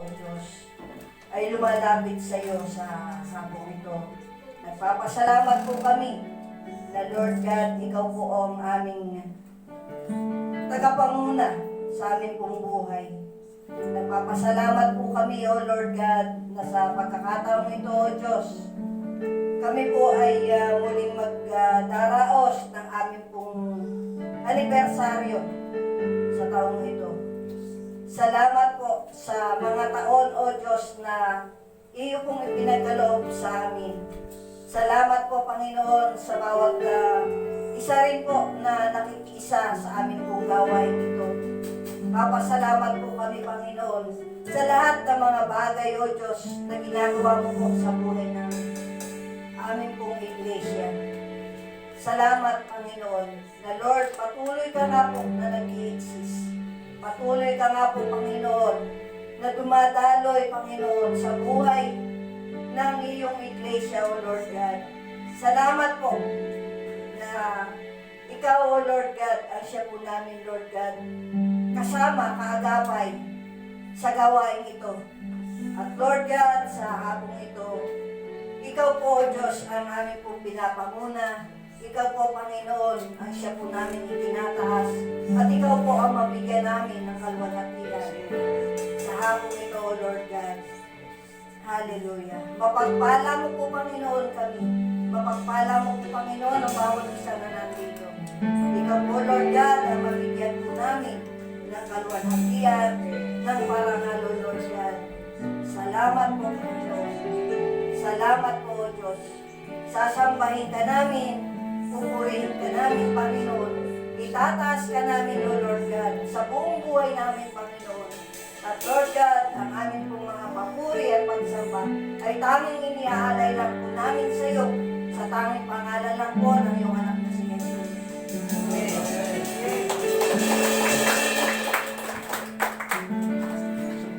O Diyos, ay lumalapit sa iyo sa hapong ito. Nagpapasalamat po kami na Lord God, ikaw po ang aming tagapanguna sa aming pong buhay. Nagpapasalamat po kami, O Lord God, na sa pagkakataong ito, O Diyos, kami po ay muling magdaraos ng aming pong anibersaryo sa taong ito. Salamat po sa mga taon, O Diyos, na iyo pong ipinagkaloob sa amin. Salamat po, Panginoon, sa bawat isa rin po na nakikisa sa amin pong gawain ito. Papasalamat po kami, Panginoon, sa lahat ng mga bagay, O Diyos, na ginagawa mo po sa buhay ng amin pong iglesia. Salamat, Panginoon, na Lord, patuloy ka nga po na nag-i-exist. Patuloy ka nga po, Panginoon, na dumadaloy, Panginoon, sa buhay ng iyong iglesia, O Lord God. Salamat po na ikaw, O Lord God, ang siya po namin, Lord God, kasama, kaagapay sa gawain ito. At Lord God, sa hapong ito, ikaw po, O Diyos, ang aming pong pinapanguna. Ikaw po, Panginoon, ang siya po namin itinataas. At ikaw po ang mabigyan namin ng kalwalhatian. Sa hapong ito, O Lord God. Hallelujah. Mapagpala mo po, Panginoon, kami. Mapagpala mo po, Panginoon, ang bawat isa na nandito. Ikaw po, Lord God, ang mabigyan po namin ng kalwalhatian, ng parangal, O Lord God. Salamat po, Panginoon. Salamat po, O Diyos. Sasambahin ka namin, pupurihin ka namin, Panginoon. Itataas ka namin, O Lord God, sa buong buhay namin, Panginoon. At Lord God, ang aming pong mga papuri at pagsamba ay tanging iniaalay lang po namin sa iyo, sa tanging pangalan lang po ng iyong